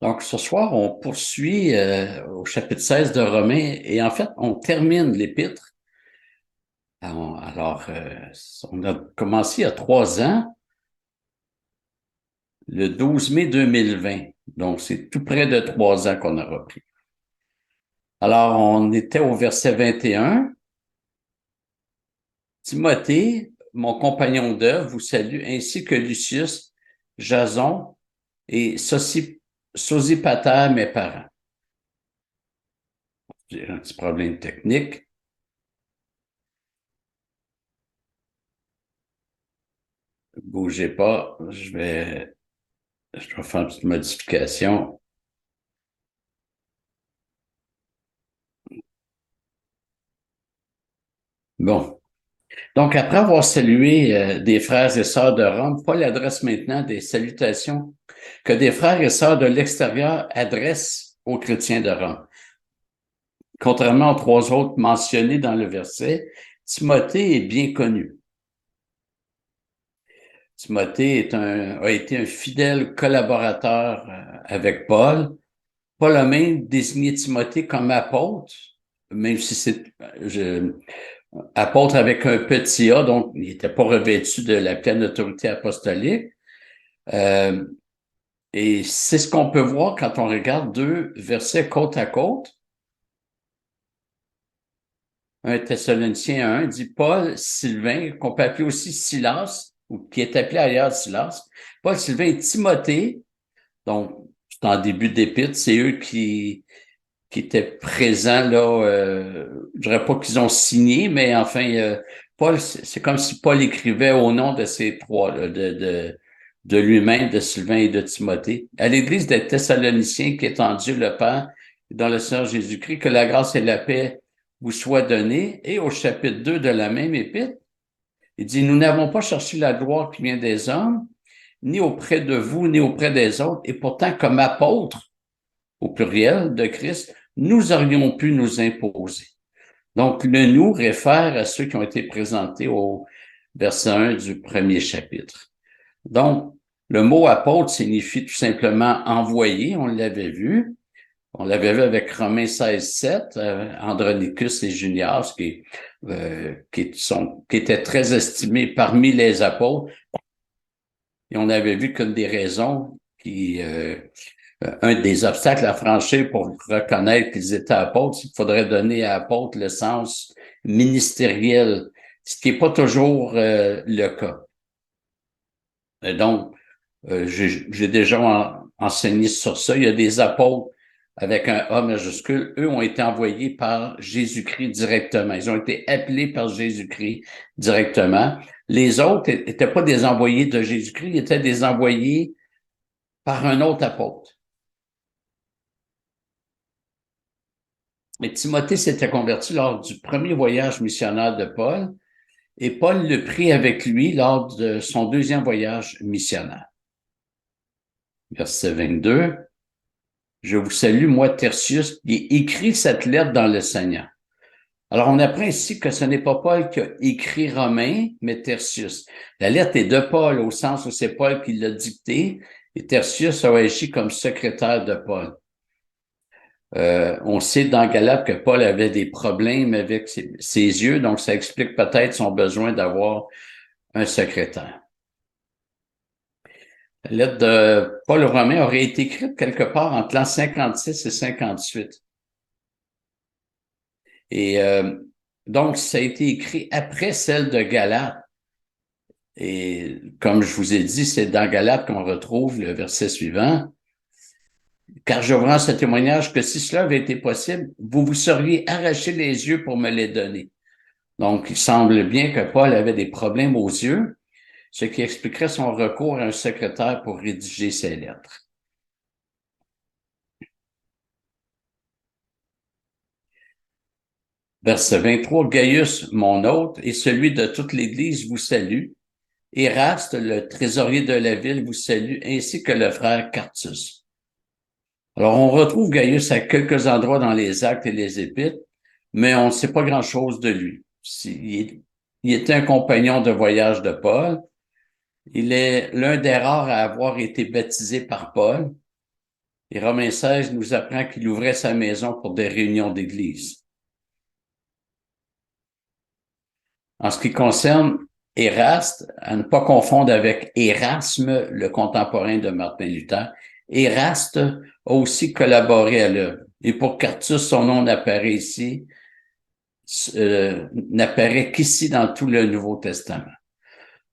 Donc, ce soir, on poursuit au chapitre 16 de Romains et en fait, on termine l'épître. On a commencé il y a 3 ans, le 12 mai 2020. Donc, c'est tout près de 3 ans qu'on a repris. Alors, on était au verset 21. Timothée, mon compagnon d'œuvre, vous salue, ainsi que Lucius, Jason et Sosipater, mes parents. J'ai un petit problème technique. Bougez pas, je vais faire une petite modification. Bon. Donc, après avoir salué des frères et sœurs de Rome, Paul adresse maintenant des salutations que des frères et sœurs de l'extérieur adressent aux chrétiens de Rome. Contrairement aux trois autres mentionnés dans le verset, Timothée est bien connu. Timothée a été un fidèle collaborateur avec Paul. Paul a même désigné Timothée comme apôtre, même si apôtre avec un petit A, donc il n'était pas revêtu de la pleine autorité apostolique. Euh, et c'est ce qu'on peut voir quand on regarde deux versets côte à côte. 1 Thessaloniciens 1 dit Paul, Sylvain, qu'on peut appeler aussi Silas, ou qui est appelé ailleurs Silas. Paul, Sylvain et Timothée, donc c'est en début d'épître, c'est eux qui étaient présents là. Je dirais pas qu'ils ont signé, mais enfin, Paul, c'est comme si Paul écrivait au nom de ces trois, là, de lui-même, de Sylvain et de Timothée. À l'Église des Thessaloniciens, qui est en Dieu le Père, dans le Seigneur Jésus-Christ, que la grâce et la paix vous soient données. Et au chapitre 2 de la même épître, il dit, nous n'avons pas cherché la gloire qui vient des hommes, ni auprès de vous, ni auprès des autres, et pourtant comme apôtres, au pluriel de Christ, nous aurions pu nous imposer. Donc, le nous réfère à ceux qui ont été présentés au verset 1 du premier chapitre. Donc, le mot apôtre signifie tout simplement envoyé, on l'avait vu. On l'avait vu avec Romains 16, 7, Andronicus et Junias, qui étaient très estimés parmi les apôtres. Et on avait vu qu'une des raisons un des obstacles à franchir pour reconnaître qu'ils étaient apôtres, c'est qu'il faudrait donner à apôtre le sens ministériel, ce qui n'est pas toujours le cas. J'ai déjà enseigné sur ça. Il y a des apôtres avec un A majuscule. Eux ont été envoyés par Jésus-Christ directement. Ils ont été appelés par Jésus-Christ directement. Les autres n'étaient pas des envoyés de Jésus-Christ, ils étaient des envoyés par un autre apôtre. Mais Timothée s'était converti lors du premier voyage missionnaire de Paul et Paul le prit avec lui lors de son deuxième voyage missionnaire. Verset 22. Je vous salue, moi, Tertius, qui écrit cette lettre dans le Seigneur. Alors, on apprend ici que ce n'est pas Paul qui a écrit Romain, mais Tertius. La lettre est de Paul au sens où c'est Paul qui l'a dictée et Tertius a agi comme secrétaire de Paul. On sait dans Galates que Paul avait des problèmes avec ses yeux, donc ça explique peut-être son besoin d'avoir un secrétaire. La lettre de Paul aux Romains aurait été écrite quelque part entre l'an 56 et 58. Et donc, ça a été écrit après celle de Galates. Et comme je vous ai dit, c'est dans Galates qu'on retrouve le verset suivant. Car je vous rends ce témoignage que si cela avait été possible, vous vous seriez arraché les yeux pour me les donner. Donc, il semble bien que Paul avait des problèmes aux yeux, ce qui expliquerait son recours à un secrétaire pour rédiger ses lettres. Verset 23, Gaius, mon hôte, et celui de toute l'Église vous salue. Éraste, le trésorier de la ville, vous salue, ainsi que le frère Quartus. Alors, on retrouve Gaius à quelques endroits dans les Actes et les Épîtres, mais on ne sait pas grand-chose de lui. Il était un compagnon de voyage de Paul. Il est l'un des rares à avoir été baptisé par Paul. Et Romains 16 nous apprend qu'il ouvrait sa maison pour des réunions d'église. En ce qui concerne Éraste, à ne pas confondre avec Érasme, le contemporain de Martin Luther, Éraste a aussi collaboré à l'œuvre. Et pour Quartus, son nom n'apparaît ici, n'apparaît qu'ici dans tout le Nouveau Testament.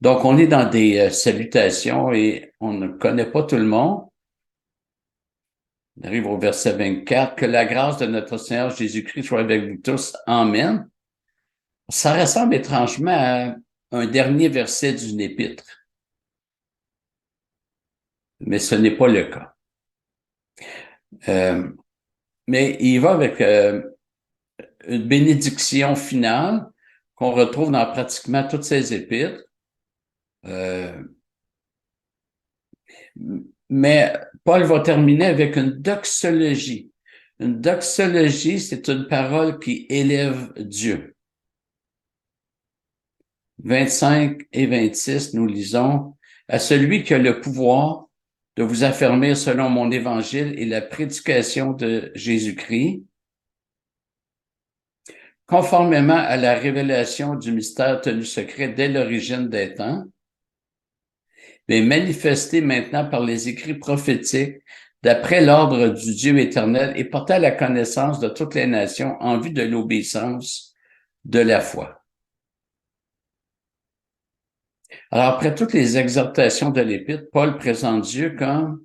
Donc, on est dans des salutations et on ne connaît pas tout le monde. On arrive au verset 24. Que la grâce de notre Seigneur Jésus-Christ soit avec vous tous. Amen. Ça ressemble étrangement à un dernier verset d'une épître. Mais ce n'est pas le cas. Mais il va avec une bénédiction finale qu'on retrouve dans pratiquement toutes ses épîtres. Mais Paul va terminer avec une doxologie. Une doxologie, c'est une parole qui élève Dieu. 25 et 26, nous lisons, « À celui qui a le pouvoir de vous affermir selon mon évangile et la prédication de Jésus-Christ, conformément à la révélation du mystère tenu secret dès l'origine des temps, mais manifesté maintenant par les écrits prophétiques d'après l'ordre du Dieu éternel et porté à la connaissance de toutes les nations en vue de l'obéissance de la foi. » Alors, après toutes les exhortations de l'Épître, Paul présente Dieu comme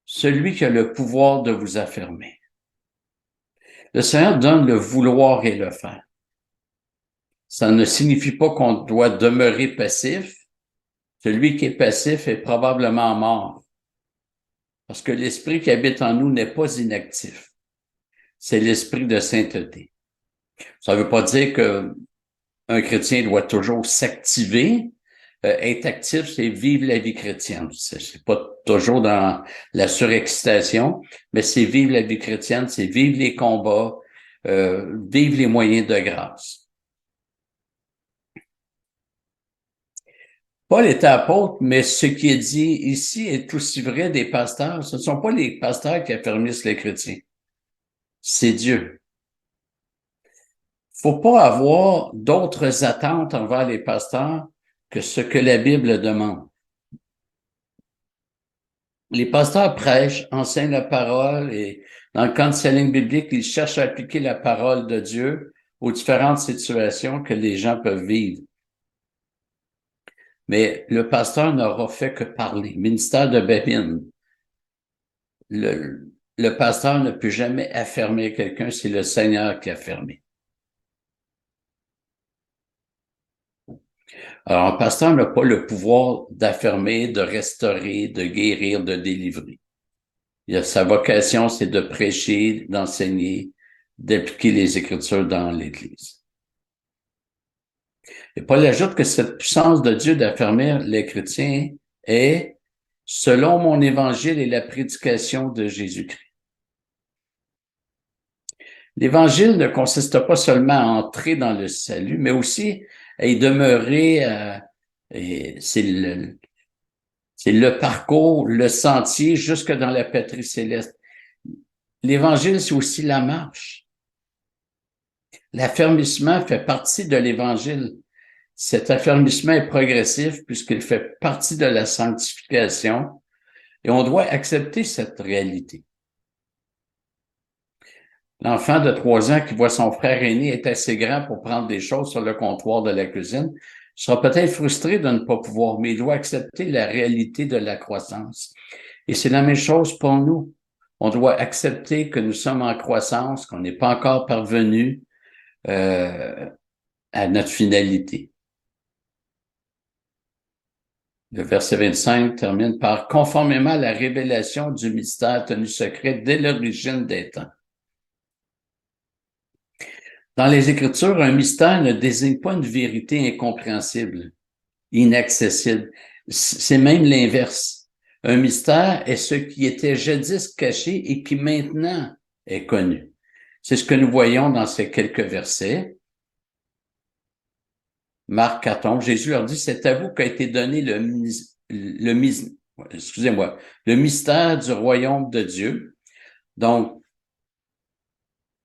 celui qui a le pouvoir de vous affermer. Le Seigneur donne le vouloir et le faire. Ça ne signifie pas qu'on doit demeurer passif. Celui qui est passif est probablement mort. Parce que l'esprit qui habite en nous n'est pas inactif. C'est l'esprit de sainteté. Ça ne veut pas dire qu'un chrétien doit toujours s'activer. Être actif, c'est vivre la vie chrétienne. C'est pas toujours dans la surexcitation, mais c'est vivre la vie chrétienne, c'est vivre les combats, vivre les moyens de grâce. Paul est apôtre, mais ce qui est dit ici est aussi vrai des pasteurs. Ce ne sont pas les pasteurs qui affermissent les chrétiens. C'est Dieu. Faut pas avoir d'autres attentes envers les pasteurs que ce que la Bible demande. Les pasteurs prêchent, enseignent la parole et dans le counseling biblique, ils cherchent à appliquer la parole de Dieu aux différentes situations que les gens peuvent vivre. Mais le pasteur n'aura fait que parler. Ministère de Babine. Le pasteur ne peut jamais affermer quelqu'un, c'est le Seigneur qui a affermé. Alors, un pasteur n'a pas le pouvoir d'affermer, de restaurer, de guérir, de délivrer. Sa vocation, c'est de prêcher, d'enseigner, d'appliquer les Écritures dans l'Église. Et Paul ajoute que cette puissance de Dieu d'affermir les chrétiens est selon mon évangile et la prédication de Jésus-Christ. L'évangile ne consiste pas seulement à entrer dans le salut, mais aussi à y demeurer. C'est le parcours, le sentier jusque dans la patrie céleste. L'évangile, c'est aussi la marche. L'affermissement fait partie de l'évangile. Cet affermissement est progressif puisqu'il fait partie de la sanctification et on doit accepter cette réalité. L'enfant de 3 ans qui voit son frère aîné est assez grand pour prendre des choses sur le comptoir de la cuisine sera peut-être frustré de ne pas pouvoir, mais il doit accepter la réalité de la croissance. Et c'est la même chose pour nous. On doit accepter que nous sommes en croissance, qu'on n'est pas encore parvenu à notre finalité. Le verset 25 termine par « Conformément à la révélation du mystère tenu secret dès l'origine des temps ». Dans les Écritures, un mystère ne désigne pas une vérité incompréhensible, inaccessible. C'est même l'inverse. Un mystère est ce qui était jadis caché et qui maintenant est connu. C'est ce que nous voyons dans ces quelques versets. Marc 14, Jésus leur dit, c'est à vous qu'a été donné le excusez-moi, le mystère du royaume de Dieu. Donc,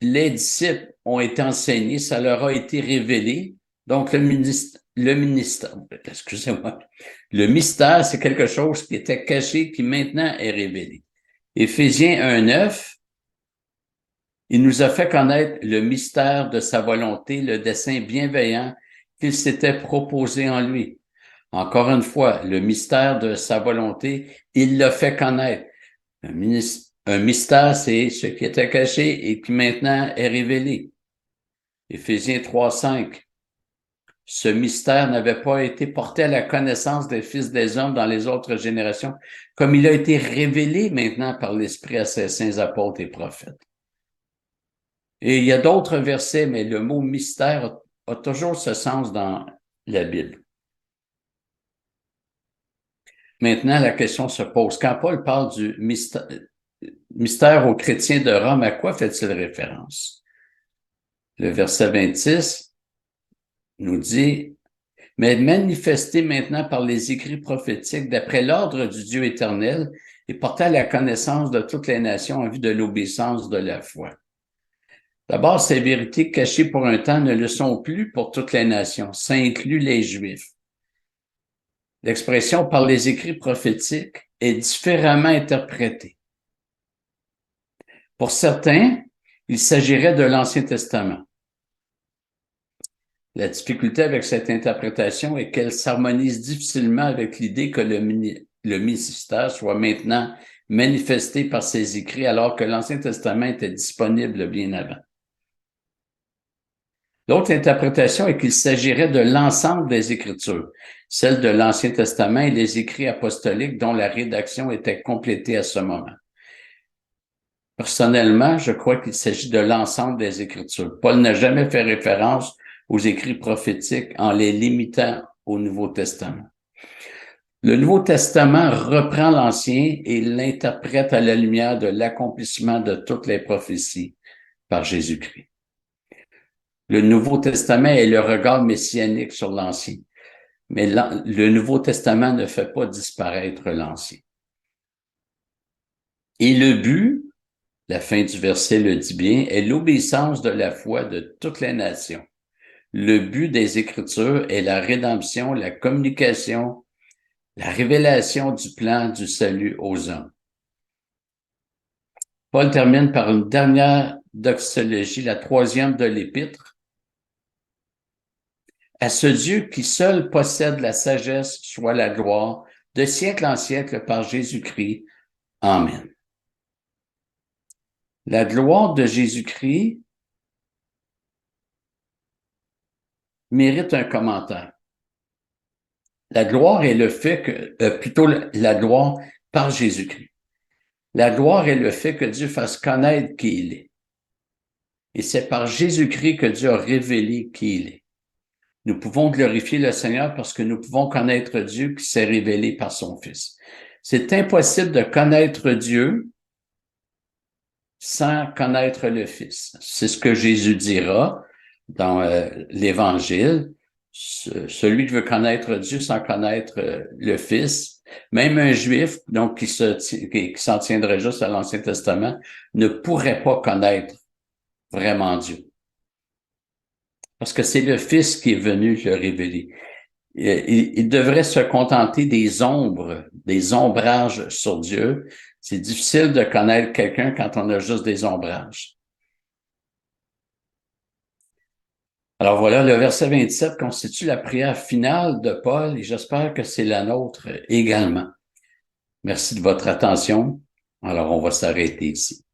les disciples ont été enseignés, ça leur a été révélé. Donc, excusez-moi, le mystère, c'est quelque chose qui était caché, qui maintenant est révélé. Éphésiens 1:9, il nous a fait connaître le mystère de sa volonté, le dessein bienveillant qu'il s'était proposé en lui. Encore une fois, le mystère de sa volonté, il l'a fait connaître. Un mystère, c'est ce qui était caché et qui maintenant est révélé. Éphésiens 3:5. Ce mystère n'avait pas été porté à la connaissance des fils des hommes dans les autres générations, comme il a été révélé maintenant par l'Esprit à ses saints apôtres et prophètes. Et il y a d'autres versets, mais le mot mystère a toujours ce sens dans la Bible. Maintenant, la question se pose. Quand Paul parle du mystère aux chrétiens de Rome, à quoi fait-il référence? Le verset 26 nous dit, mais manifesté maintenant par les écrits prophétiques d'après l'ordre du Dieu éternel et porté à la connaissance de toutes les nations en vue de l'obéissance de la foi. D'abord, ces vérités cachées pour un temps ne le sont plus pour toutes les nations, ça inclut les Juifs. L'expression par les écrits prophétiques est différemment interprétée. Pour certains, il s'agirait de l'Ancien Testament. La difficulté avec cette interprétation est qu'elle s'harmonise difficilement avec l'idée que le mystère soit maintenant manifesté par ses écrits alors que l'Ancien Testament était disponible bien avant. L'autre interprétation est qu'il s'agirait de l'ensemble des Écritures, celle de l'Ancien Testament et les écrits apostoliques dont la rédaction était complétée à ce moment. Personnellement, je crois qu'il s'agit de l'ensemble des Écritures. Paul n'a jamais fait référence aux écrits prophétiques en les limitant au Nouveau Testament. Le Nouveau Testament reprend l'Ancien et l'interprète à la lumière de l'accomplissement de toutes les prophéties par Jésus-Christ. Le Nouveau Testament est le regard messianique sur l'Ancien, mais le Nouveau Testament ne fait pas disparaître l'Ancien. Et le but, la fin du verset le dit bien, est l'obéissance de la foi de toutes les nations. Le but des Écritures est la rédemption, la communication, la révélation du plan du salut aux hommes. Paul termine par une dernière doxologie, la 3e de l'Épître. À ce Dieu qui seul possède la sagesse soit la gloire de siècle en siècle par Jésus-Christ. Amen. La gloire de Jésus-Christ mérite un commentaire. La gloire est le fait que, plutôt la gloire par Jésus-Christ. La gloire est le fait que Dieu fasse connaître qui il est. Et c'est par Jésus-Christ que Dieu a révélé qui il est. Nous pouvons glorifier le Seigneur parce que nous pouvons connaître Dieu qui s'est révélé par son Fils. C'est impossible de connaître Dieu sans connaître le Fils. C'est ce que Jésus dira dans l'Évangile. Celui qui veut connaître Dieu sans connaître le Fils, même un Juif, donc qui s'en tiendrait juste à l'Ancien Testament, ne pourrait pas connaître vraiment Dieu. Parce que c'est le Fils qui est venu le révéler. Il devrait se contenter des ombres, des ombrages sur Dieu. C'est difficile de connaître quelqu'un quand on a juste des ombrages. Alors voilà, le verset 27 constitue la prière finale de Paul et j'espère que c'est la nôtre également. Merci de votre attention. Alors, on va s'arrêter ici.